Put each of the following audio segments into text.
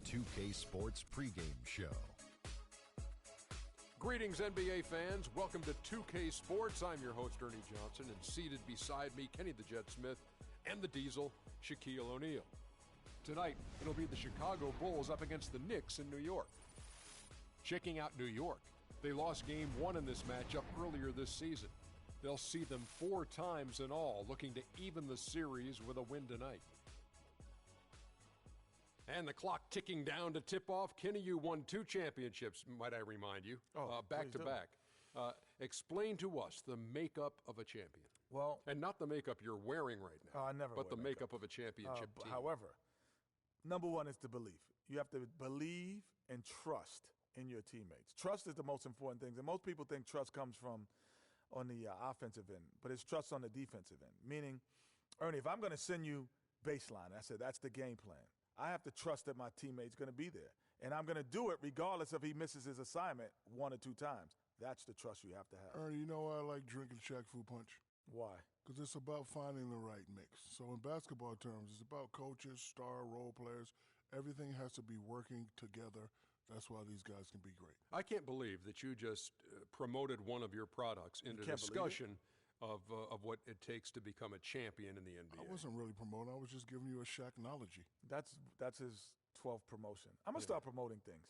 2K Sports pregame show. Greetings, NBA fans. Welcome to 2K Sports. I'm your host, Ernie Johnson, and seated beside me, Kenny the Jet Smith and the Diesel, Shaquille O'Neal. Tonight, it'll be the Chicago Bulls up against the Knicks in New York. Checking out New York, they lost Game 1 in this matchup earlier this season. They'll see them 4 times in all, looking to even the series with a win tonight. And the clock ticking down to tip off. Kenny, you won 2 championships, might I remind you, back to back. Explain to us the makeup of a champion. Well, and not the makeup you're wearing right now, I never but the wear makeup of a championship team. However, number one is the belief. You have to believe and trust in your teammates. Trust is the most important thing. And most people think trust comes from on the offensive end, but it's trust on the defensive end. Meaning, Ernie, if I'm going to send you baseline, I said that's the game plan. I have to trust that my teammate's going to be there. And I'm going to do it regardless if he misses his assignment 1 or 2 times. That's the trust you have to have. Ernie, you know why I like drinking Shaq Fu Punch? Why? Because it's about finding the right mix. So in basketball terms, it's about coaches, star role players. Everything has to be working together. That's why these guys can be great. I can't believe that you just promoted one of your products into discussion of what it takes to become a champion in the NBA. I wasn't really promoting. I was just giving you a Shaqnology. That's his 12th promotion. I'm going to start promoting things.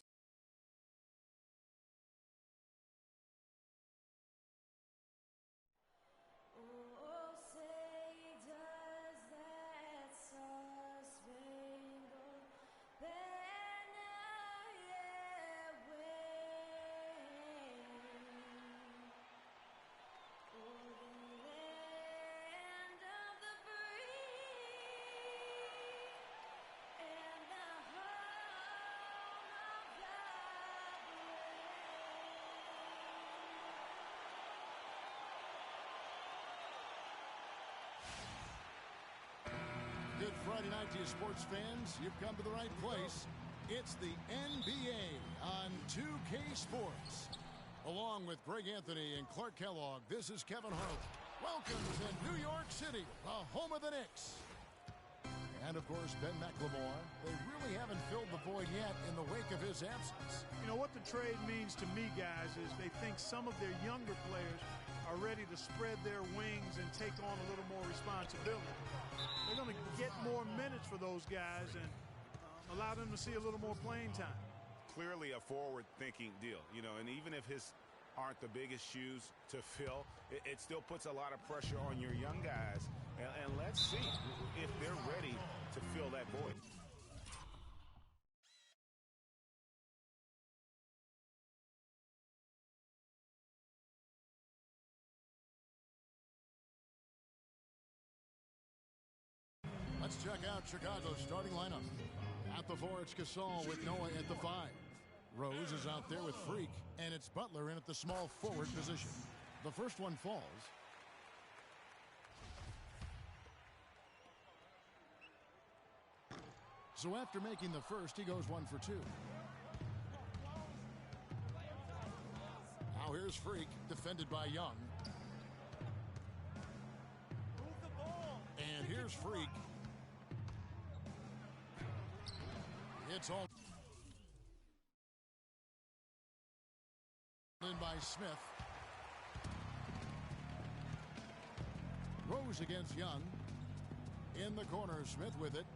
Good Friday night to you, sports fans. You've come to the right place. It's the NBA on 2K Sports. Along with Greg Anthony and Clark Kellogg, this is Kevin Harlan. Welcome to New York City, the home of the Knicks. And, of course, Ben McLemore. They really haven't filled the void yet in the wake of his absence. You know, what the trade means to me, guys, is they think some of their younger players are ready to spread their wings and take on a little more responsibility. They're going to get more minutes for those guys and allow them to see a little more playing time. Clearly a forward-thinking deal, you know, and even if his aren't the biggest shoes to fill, it still puts a lot of pressure on your young guys. And let's see if they're ready to fill that void. Let's check out Chicago's starting lineup. At the 4, it's Gasol with Noah at the 5. Rose is out there with Freak, and it's Butler in at the small forward position. The first one falls. So after making the first, he goes 1 for 2. Now here's Freak, defended by Young. And here's Freak. It's all in by Smith. Rose against Young. In the corner, Smith with it.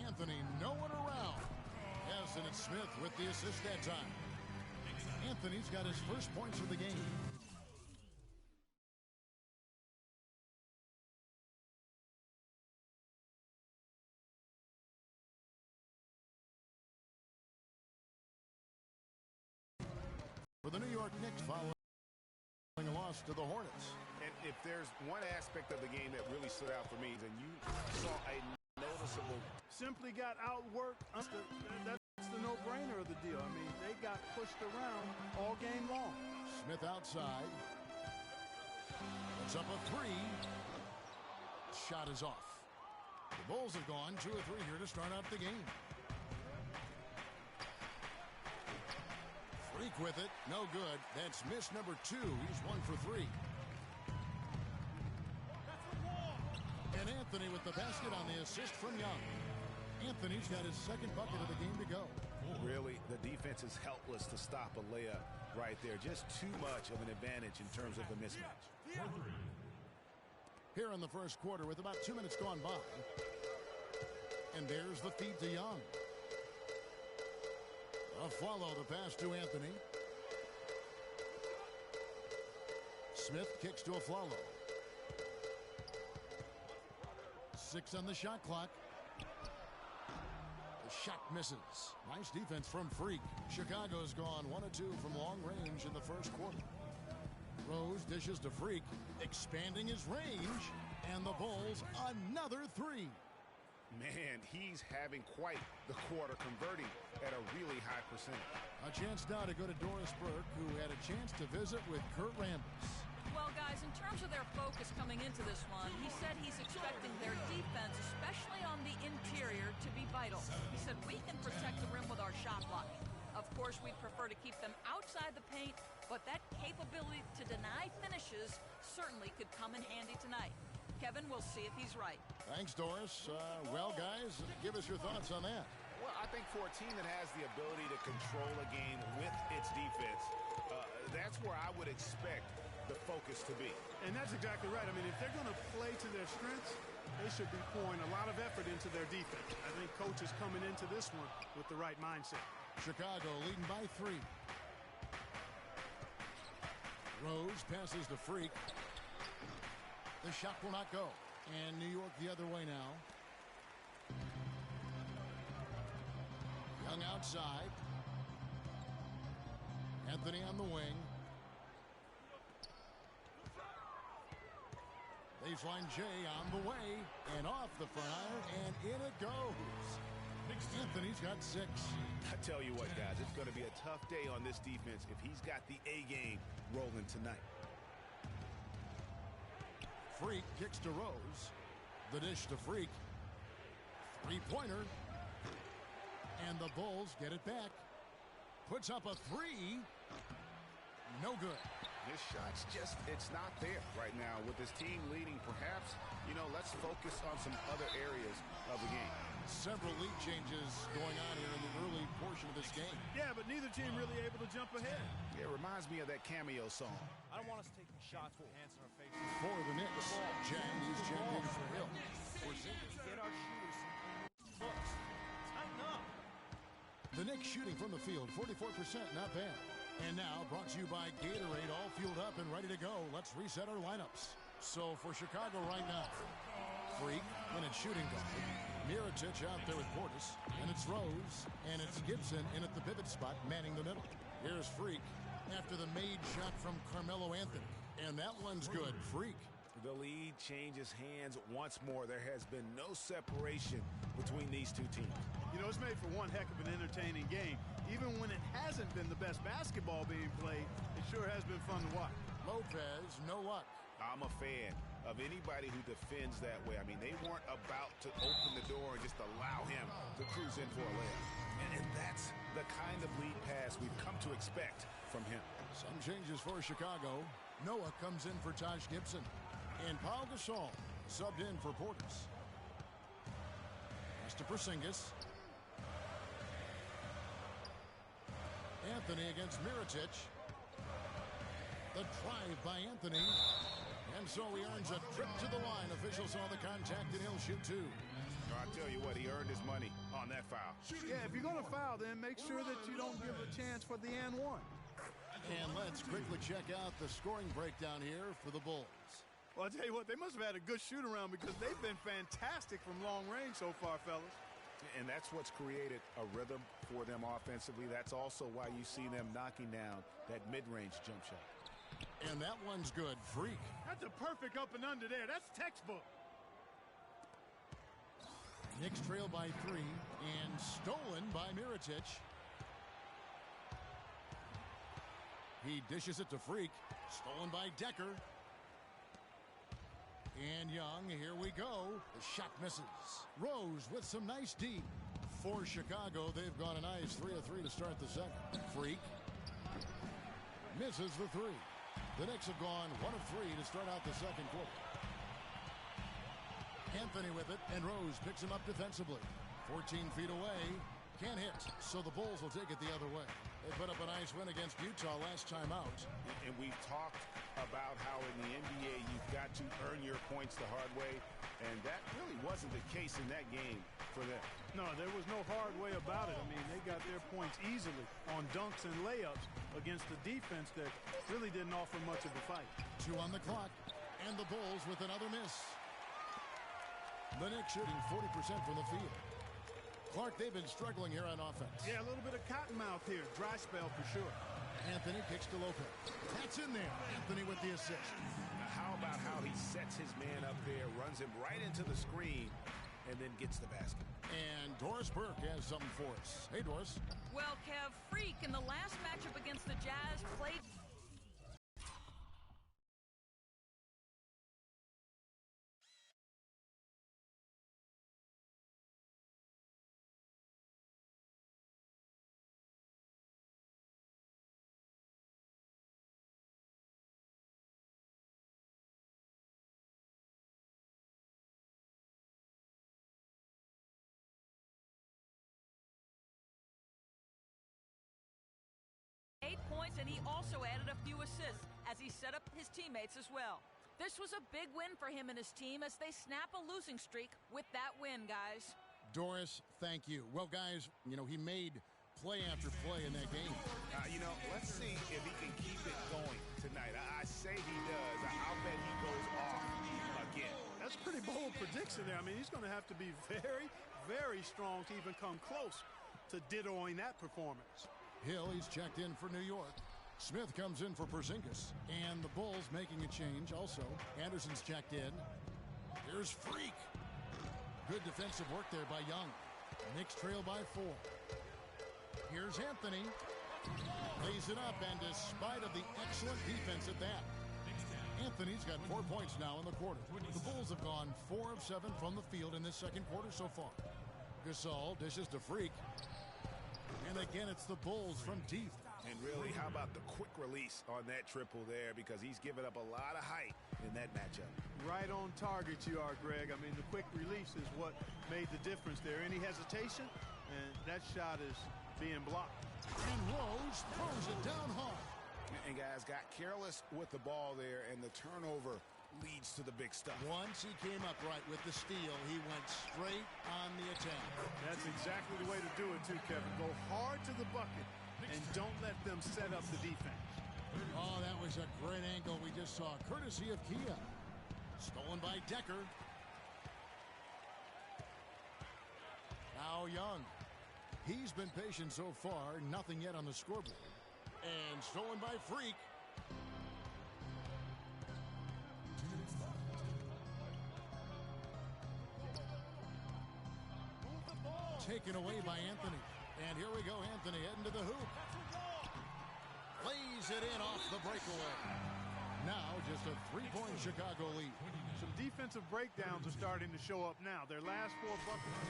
Anthony, no one around. Yes, and it's Smith with the assist that time. Anthony's got his first points of the game. For the New York Knicks following a loss to the Hornets. And if there's one aspect of the game that really stood out for me, then you saw a noticeable. Simply got outworked. That's the no-brainer of the deal. I mean, they got pushed around all game long. Smith outside. Puts up a 3. Shot is off. The Bulls have gone 2 or 3 here to start out the game. Freak with it. No good. That's miss number 2. He's 1 for 3. And Anthony with the basket on the assist from Young. Anthony's got his second bucket of the game to go. Really, the defense is helpless to stop a layup right there. Just too much of an advantage in terms of the mismatch. Here in the first quarter with about 2 minutes gone by. And there's the feed to Young. Follow the pass to Anthony. Smith kicks to Afflalo. 6 on the shot clock. The shot misses. Nice defense from Freak. Chicago's gone 1 of 2 from long range in the first quarter. Rose dishes to Freak, expanding his range, and the Bulls another 3. Man, he's having quite the quarter, converting at a really high percentage. A chance now to go to Doris Burke, who had a chance to visit with Kurt Rambis. Well, guys, in terms of their focus coming into this one, he said he's expecting their defense, especially on the interior, to be vital. He said, we can protect the rim with our shot blocking. Of course, we'd prefer to keep them outside the paint, but that capability to deny finishes certainly could come in handy tonight. Kevin, we'll see if he's right. Thanks, Doris. Well, guys, give us your thoughts on that. Well, I think for a team that has the ability to control a game with its defense, that's where I would expect the focus to be. And that's exactly right. I mean, if they're going to play to their strengths, they should be pouring a lot of effort into their defense. I think coach is coming into this one with the right mindset. Chicago leading by 3. Rose passes to Freak. The shot will not go. And New York the other way now. Young outside. Anthony on the wing. Baseline J on the way. And off the front iron. And in it goes. Anthony's got 6. I tell you what, guys, it's going to be a tough day on this defense if he's got the A game rolling tonight. Freak kicks to Rose. The dish to Freak. 3-pointer. And the Bulls get it back. Puts up a 3. No good. This shot's just, it's not there right now. With this team leading, perhaps, let's focus on some other areas of the game. Several lead changes going on here in the early portion of this game. Yeah, but neither team really able to jump ahead. Yeah, it reminds me of that Cameo song. I don't want us taking shots with hands in our faces. For the Knicks, Jang is jamming for Hill. Get our shooters some looks. Tighten up. The Knicks shooting from the field, 44%, not bad. And now, brought to you by Gatorade, all fueled up and ready to go. Let's reset our lineups. So for Chicago right now, Freak in its shooting guard. Mirotic out there with Portis. And it's Rose. And it's Gibson in at the pivot spot, manning the middle. Here's Freak after the made shot from Carmelo Anthony. And that one's good. Freak. The lead changes hands once more. There has been no separation between these two teams. It's made for one heck of an entertaining game. Even when it hasn't been the best basketball being played, it sure has been fun to watch. Lopez, no luck. I'm a fan of anybody who defends that way. I mean, they weren't about to open the door and just allow him to cruise in for a layup. And that's the kind of lead pass we've come to expect from him. Some changes for Chicago. Noah comes in for Taj Gibson. And Paul Gasol subbed in for Portis. Pass to Porzingis. Anthony against Mirotic. The drive by Anthony. And so he earns a trip to the line. Officials saw the contact and he'll shoot 2. I'll tell you what, he earned his money on that foul. Yeah, if you're going to foul, then make sure that you don't give a chance for the and one. And let's quickly check out the scoring breakdown here for the Bulls. Well, I'll tell you what, they must have had a good shoot-around because they've been fantastic from long range so far, fellas. And that's what's created a rhythm for them offensively. That's also why you see them knocking down that mid-range jump shot. And that one's good. Freak. That's a perfect up and under there. That's textbook. Knicks trail by 3 and stolen by Mirotic. He dishes it to Freak. Stolen by Decker. And Young, here we go. The shot misses. Rose with some nice D. For Chicago, they've gone a nice 3 of 3 to start the second. Freak misses the 3. The Knicks have gone 1 of 3 to start out the second quarter. Anthony with it, and Rose picks him up defensively. 14 feet away. Can't hit, so the Bulls will take it the other way. They put up a nice win against Utah last time out. And we've talked about how in the NBA you've got to earn your points the hard way, and that really wasn't the case in that game for them. No, there was no hard way about it. I mean, they got their points easily on dunks and layups against a defense that really didn't offer much of a fight. 2 on the clock, and the Bulls with another miss. The Knicks shooting 40% from the field. Clark, they've been struggling here on offense. Yeah, a little bit of cottonmouth here. Dry spell for sure. Anthony kicks to Lopez. That's in there. Anthony with the assist. Now, how about how he sets his man up there, runs him right into the screen, and then gets the basket. And Doris Burke has something for us. Hey, Doris. Well, Kev, Freak in the last matchup against the Jazz played... points, and he also added a few assists as he set up his teammates as well. This was a big win for him and his team as they snap a losing streak with that win, guys. Doris, thank you. Well, guys, you know, he made play after play in that game. Let's see if he can keep it going tonight. I say he does. I'll bet he goes off again. That's a pretty bold prediction there. I mean, he's going to have to be very, very strong to even come close to dittoing that performance. Hill, he's checked in for New York. Smith comes in for Porzingis. And the Bulls making a change also. Anderson's checked in. Here's Freak. Good defensive work there by Young. Knicks trail by 4. Here's Anthony. Lays it up, and despite of the excellent defense at that, Anthony's got 4 points now in the quarter. The Bulls have gone 4 of 7 from the field in this second quarter so far. Gasol dishes to Freak. And again, it's the Bulls from deep. And really, how about the quick release on that triple there? Because he's given up a lot of height in that matchup. Right on target you are, Greg. I mean, the quick release is what made the difference there. Any hesitation, and that shot is being blocked. And Rose throws it down hard. And guys got careless with the ball there, and the turnover leads to the big stuff. Once he came up right with the steal, he went straight on the attack. That's exactly the way to do it, too, Kevin. Go hard to the bucket and don't let them set up the defense. Oh, that was a great angle we just saw, courtesy of Kia. Stolen by Decker. Now Young. He's been patient so far, nothing yet on the scoreboard. And stolen by Freak. Taken away by Anthony. And here we go, Anthony heading to the hoop. Lays it in off the breakaway. Now just a 3-point Chicago lead. Some defensive breakdowns are starting to show up now. Their last 4 buckets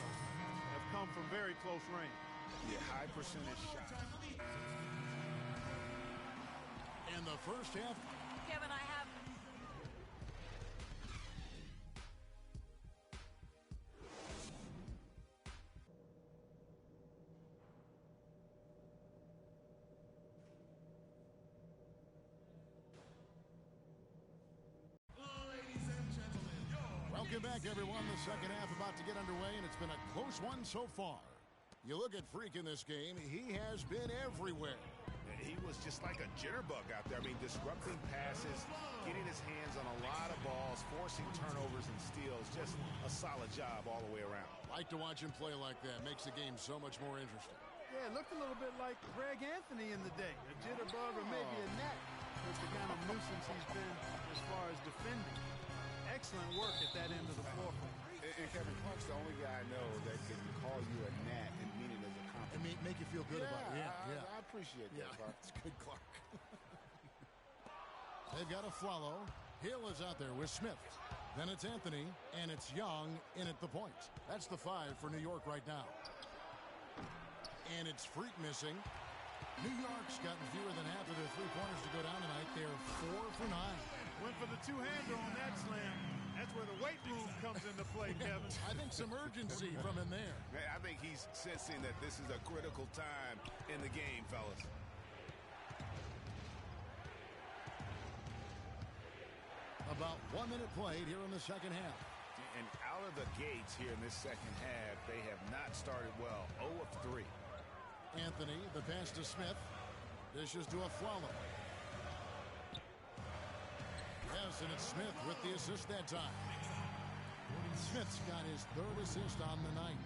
have come from very close range. Yeah, high percentage shot. In the first half. Kevin, I have... Welcome back, everyone. The second half about to get underway, and it's been a close one so far. You look at Freak in this game, he has been everywhere. He was just like a jitterbug out there. I mean, disrupting passes, getting his hands on a lot of balls, forcing turnovers and steals. Just a solid job all the way around. Like to watch him play like that. Makes the game so much more interesting. Yeah, it looked a little bit like Greg Anthony in the day. A jitterbug or maybe a net with the kind of nuisance he's been as far as defending. Excellent work at that end of the floor. And Kevin Clark's the only guy I know that can call you a gnat and mean it as a compliment. And make you feel good about it. Yeah. I appreciate that, Clark. It's good, Clark. They've got a follow. Hill is out there with Smith. Then it's Anthony, and it's Young in at the point. That's the 5 for New York right now. And it's Freak missing. New York's gotten fewer than half of their 3-pointers to go down tonight. They're 4 for 9. Went for the two-hander on that slam. That's where the weight room comes into play, Kevin. I think some urgency from him there. I think he's sensing that this is a critical time in the game, fellas. About 1 minute played here in the second half. And out of the gates here in this second half, they have not started well. 0 of 3. Anthony, the pass to Smith. Dishes to Afflalo. Yes, and it's Smith with the assist that time. Smith's got his 3rd assist on the night.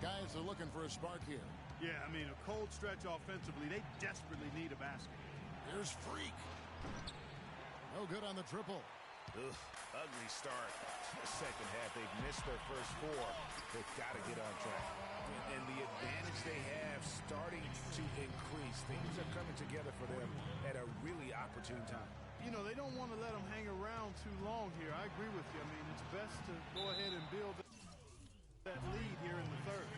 Guys are looking for a spark here. Yeah, I mean, a cold stretch offensively. They desperately need a basket. Here's Freak. No good on the triple. Ugh, ugly start. The second half, they've missed their first 4. They've got to get on track. And the advantage they have starting to increase. Things are coming together for them at a really opportune time. You know, they don't want to let them hang around too long here. I agree with you. I mean, it's best to go ahead and build that lead here in the third.